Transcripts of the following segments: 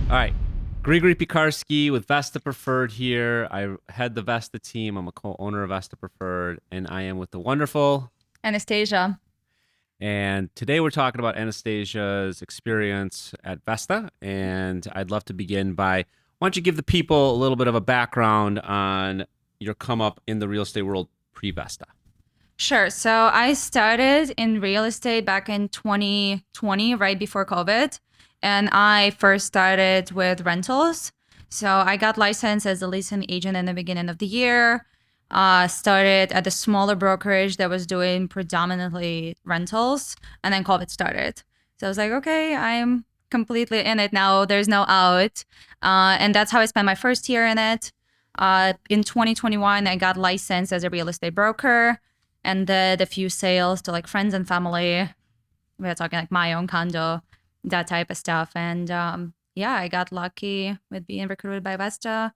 All right. Grigory Pikarski with Vesta Preferred here. I head the Vesta team. I'm a co-owner of Vesta Preferred, and I am with the wonderful. Anastasia. And today we're talking about Anastasia's experience at Vesta. And I'd love to begin by, why don't you give the people a little bit of a background on your come up in the real estate world pre-Vesta? Sure. So I started in real estate back in 2020, right before COVID. And I first started with rentals. So I got licensed as a leasing agent in the beginning of the year. Started at a smaller brokerage that was doing predominantly rentals. And then COVID started. So I was like, okay, I'm completely in it now. There's no out. And that's how I spent my first year in it. In 2021, I got licensed as a real estate broker and did a few sales to like friends and family. We were talking like my own condo, that type of stuff. And yeah, I got lucky with being recruited by Vesta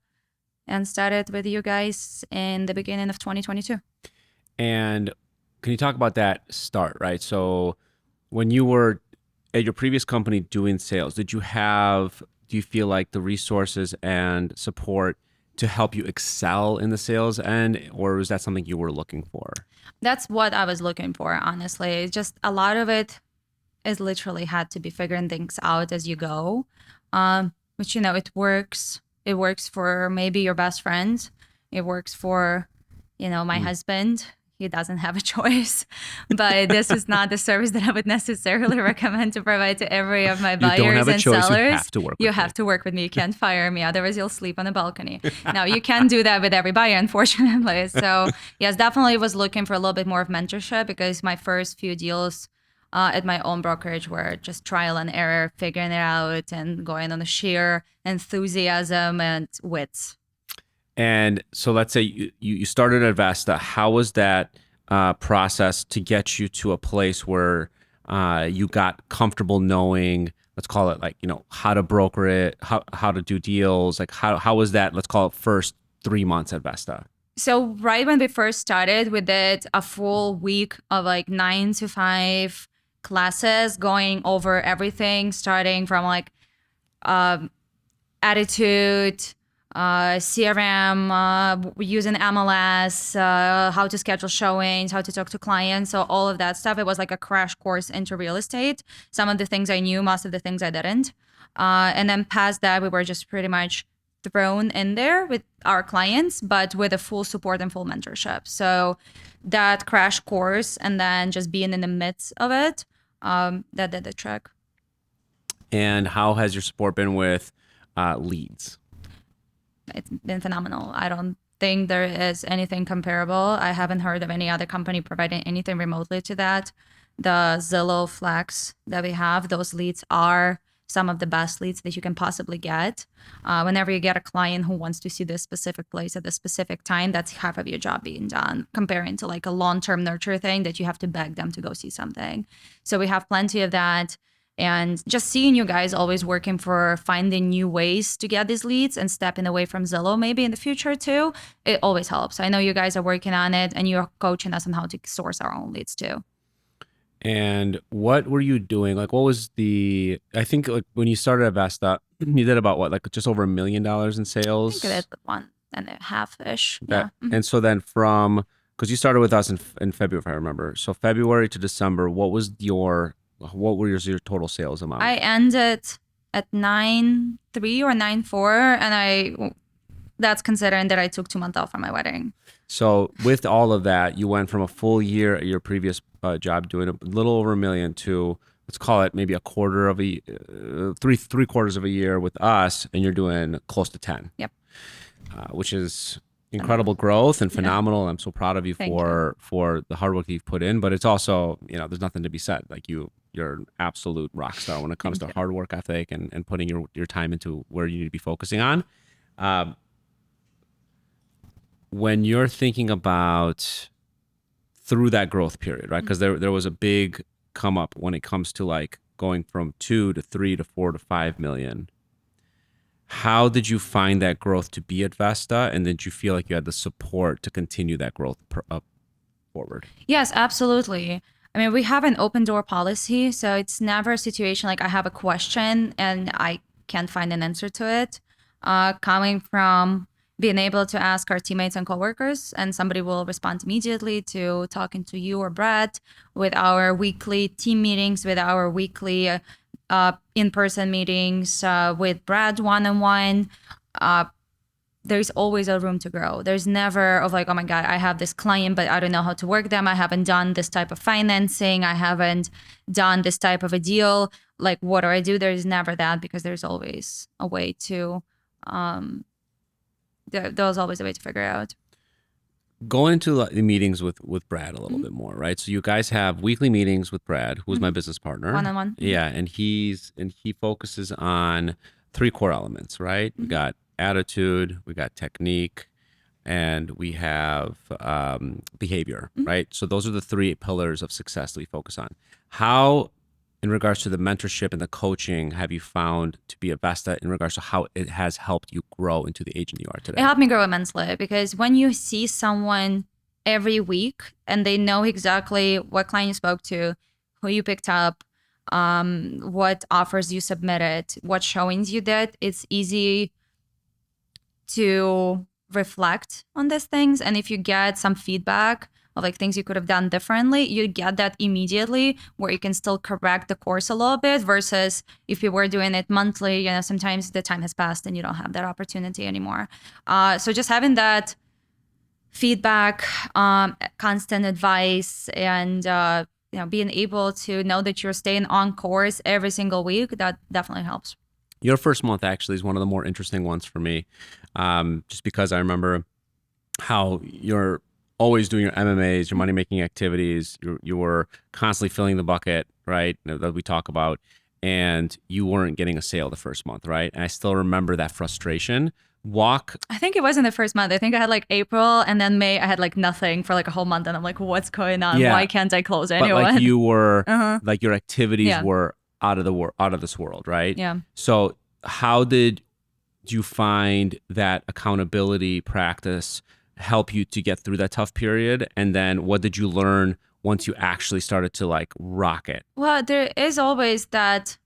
and started with you guys in the beginning of 2022. And can you talk about that start, right? So when you were at your previous company doing sales, do you feel like the resources and support to help you excel in the sales end, or was that something you were looking for? That's what I was looking for, honestly. It's just a lot of it is literally had to be figuring things out as you go. Which, it works. It works for maybe your best friend. It works for, my husband. He doesn't have a choice. But this is not the service that I would necessarily recommend to provide to every of my buyers You don't have a and choice. sellers. You have to work. You have to work with me. You can't fire me. Otherwise, you'll sleep on the balcony. Now, you can't do that with every buyer, unfortunately. So, yes, definitely was looking for a little bit more of mentorship because my first few deals at my own brokerage were just trial and error, figuring it out and going on a sheer enthusiasm and wits. And so let's say you started at Vesta. How was that process to get you to a place where you got comfortable knowing, let's call it like, how to broker it, how to do deals? Like how was that, let's call it first 3 months at Vesta? So right when we first started, we did a full week of like 9 to 5 classes going over everything, starting from like attitude, CRM, using MLS, how to schedule showings, how to talk to clients. So all of that stuff. It was like a crash course into real estate. Some of the things I knew, most of the things I didn't. And then past that, we were just pretty much thrown in there with our clients, but with a full support and full mentorship. So that crash course and then just being in the midst of it, that did the trick. And how has your support been with leads? It's been phenomenal. I don't think there is anything comparable. I haven't heard of any other company providing anything remotely to that. The Zillow Flex that we have, those leads are some of the best leads that you can possibly get. Whenever you get a client who wants to see this specific place at the specific time, that's half of your job being done, comparing to like a long-term nurture thing that you have to beg them to go see something. So we have plenty of that. And just seeing you guys always working for finding new ways to get these leads and stepping away from Zillow maybe in the future too, it always helps. I know you guys are working on it and you're coaching us on how to source our own leads too. And what were you doing? Like, what was I think like when you started at Vesta, you did about what, like just over $1 million in sales? I think it is 1.5-ish. Yeah. And so then because you started with us in February, if I remember. So February to December, what were your total sales amount? I ended at 9.3 or 9.4, and that's considering that I took 2 months off from my wedding. So with all of that, you went from a full year at your previous job doing a little over $1 million to, let's call it maybe a quarter of three quarters of a year with us, and you're doing close to 10. Yep. Which is incredible growth and phenomenal. Yeah. I'm so proud of you for the hard work you've put in, but it's also, there's nothing to be said. Like you're an absolute rock star when it comes to hard work ethic and putting your time into where you need to be focusing on. When you're thinking about through that growth period, right? Because there was a big come up when it comes to like going from 2 to 3 to 4 to 5 million. How did you find that growth to be at Vesta? And did you feel like you had the support to continue that growth up forward? Yes, absolutely. I mean, we have an open door policy, so it's never a situation like I have a question and I can't find an answer to it. Coming from being able to ask our teammates and coworkers, and somebody will respond immediately, to talking to you or Brett, with our weekly team meetings, with our weekly in-person meetings, with Brad one-on-one. There's always a room to grow. There's never of like, oh my God, I have this client, but I don't know how to work them. I haven't done this type of financing. I haven't done this type of a deal. Like, what do I do? There's never that, because there's always a way to, there's always a way to figure out. Going into the meetings with Brad a little bit more, right? So you guys have weekly meetings with Brad, who's my business partner. One-on-one. Yeah, and he focuses on 3 core elements, right? We got attitude, we got technique, and we have behavior, right? So those are the 3 pillars of success that we focus on. How, in regards to the mentorship and the coaching, have you found to be a Vesta in regards to how it has helped you grow into the agent you are today? It helped me grow immensely, because when you see someone every week and they know exactly what client you spoke to, who you picked up, what offers you submitted, what showings you did, it's easy to reflect on these things. And if you get some feedback of like things you could have done differently, you get that immediately, where you can still correct the course a little bit, versus if you were doing it monthly, you know, sometimes the time has passed and you don't have that opportunity anymore. So just having that feedback, constant advice, and you know, being able to know that you're staying on course every single week, that definitely helps. Your first month actually is one of the more interesting ones for me, just because I remember how you're always doing your MMAs, your money making activities. You were constantly filling the bucket, right? That we talk about, and you weren't getting a sale the first month, right? And I still remember that frustration. I think it was in the first month. I think I had like April, and then May I had like nothing for like a whole month, and I'm like, what's going on? Yeah. Why can't I close anyone? But like you were, like your activities were out of this world, right? Yeah. So how did you find that accountability practice help you to get through that tough period? And then what did you learn once you actually started to like rock it? Well, there is always that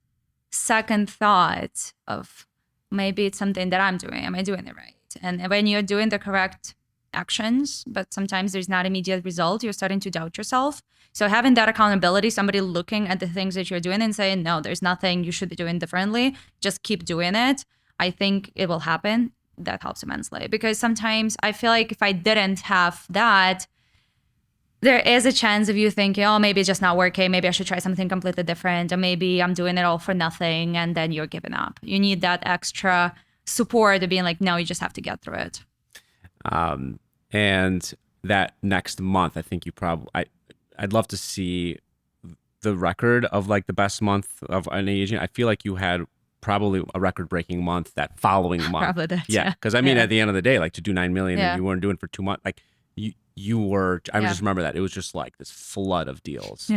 second thought of, maybe it's something that I'm doing. Am I doing it right? And when you're doing the correct actions, but sometimes there's not immediate result, you're starting to doubt yourself. So having that accountability, somebody looking at the things that you're doing and saying, no, there's nothing you should be doing differently, just keep doing it, I think it will happen. That helps immensely, because sometimes I feel like if I didn't have that, there is a chance of you thinking, oh, maybe it's just not working. Maybe I should try something completely different. Or maybe I'm doing it all for nothing. And then you're giving up. You need that extra support of being like, no, you just have to get through it. And that next month, I think you probably, I'd love to see the record of like the best month of an agent. I feel like you had probably a record breaking month that following month. Probably did. Yeah. Cause I mean, at the end of the day, like to do 9 million and you weren't doing it for 2 months, like you were, I just remember that it was just like this flood of deals.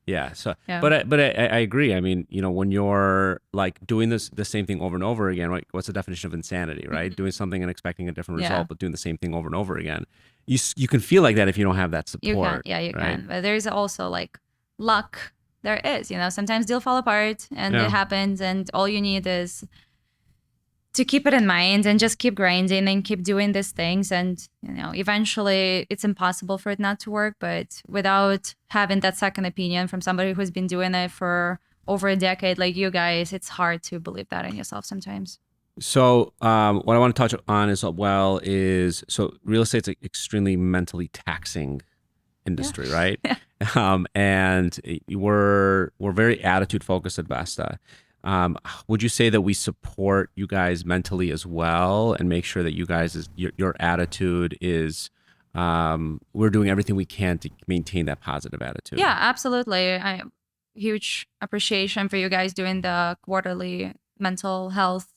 Yeah. So, but I agree. I mean, you know, when you're like doing the same thing over and over again, right? What's the definition of insanity, right? Doing something and expecting a different result, but doing the same thing over and over again. You can feel like that if you don't have that support. You can. Yeah, you can. But there's also like luck. There is, you know, sometimes deals fall apart and it happens, and all you need is to keep it in mind and just keep grinding and keep doing these things. And, you know, eventually it's impossible for it not to work. But without having that second opinion from somebody who's been doing it for over a decade, like you guys, it's hard to believe that in yourself sometimes. So what I want to touch on as well is, so real estate's an extremely mentally taxing industry, right? And we're very attitude focused at Vesta. Would you say that we support you guys mentally as well, and make sure that you guys, your attitude is, we're doing everything we can to maintain that positive attitude? Yeah, absolutely. I huge appreciation for you guys doing the quarterly mental health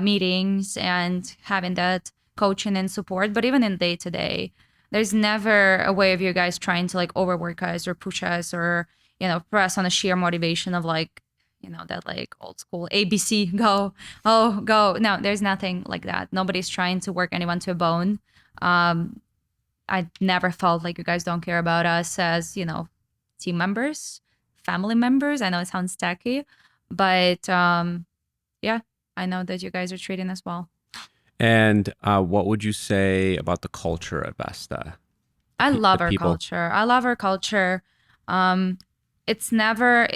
meetings and having that coaching and support. But even in day to day, there's never a way of you guys trying to like overwork us or push us or, you know, press on a sheer motivation of like, you know, that like old school ABC, go. No, there's nothing like that. Nobody's trying to work anyone to a bone. I never felt like you guys don't care about us as, you know, team members, family members. I know it sounds tacky, but yeah, I know that you guys are treating us well. And what would you say about the culture at Vesta? I The love our people. culture. I love our culture. Um, it's never,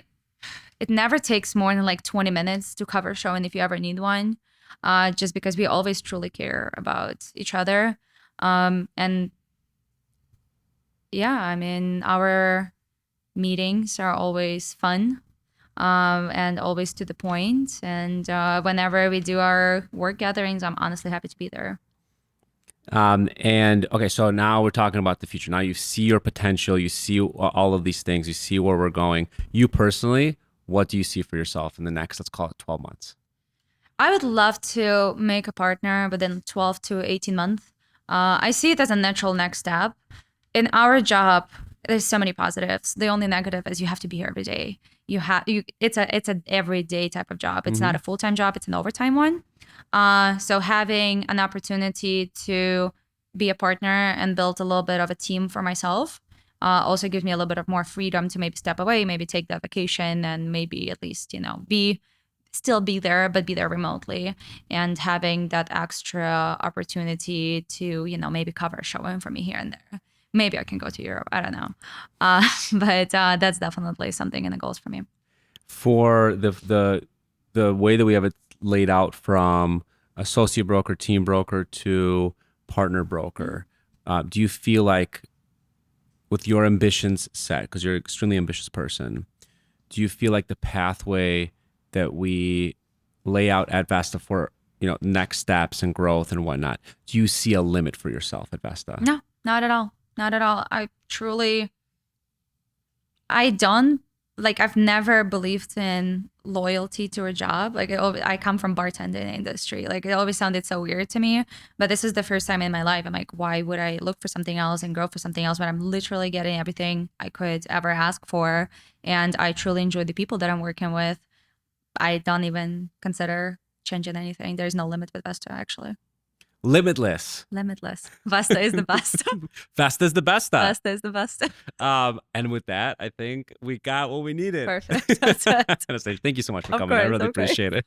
it never takes more than like 20 minutes to cover a show, and if you ever need one, just because we always truly care about each other. And yeah, I mean, our meetings are always fun, and always to the point. And whenever we do our work gatherings, I'm honestly happy to be there. And okay, so now we're talking about the future. Now you see your potential, you see all of these things, you see where we're going. You personally, what do you see for yourself in the next, let's call it 12 months? I would love to make a partner within 12 to 18 months. I see it as a natural next step. In our job, there's so many positives. The only negative is you have to be here every day. It's an everyday type of job. It's not a full-time job, it's an overtime one. So having an opportunity to be a partner and build a little bit of a team for myself also gives me a little bit of more freedom to maybe step away, maybe take that vacation, and maybe at least, still be there, but be there remotely, and having that extra opportunity to, maybe cover a show in for me here and there. Maybe I can go to Europe. I don't know. But that's definitely something in the goals for me. For the way that we have it laid out, from associate broker, team broker to partner broker, do you feel like, with your ambitions set, because you're an extremely ambitious person, do you feel like the pathway that we lay out at Vesta for, next steps and growth and whatnot, do you see a limit for yourself at Vesta? No, not at all. Not at all. I don't, like, I've never believed in loyalty to a job. Like, I come from bartending industry. Like, it always sounded so weird to me. But this is the first time in my life I'm like, why would I look for something else and grow for something else when I'm literally getting everything I could ever ask for? And I truly enjoy the people that I'm working with. I don't even consider changing anything. There's no limit with Vesta, actually. Limitless. Limitless. Vesta is the best. Vesta's the best. Vesta is the best. And with that, I think we got what we needed. Perfect. That's it. Anastasia, thank you so much for Of coming. I course, really of course. appreciate it.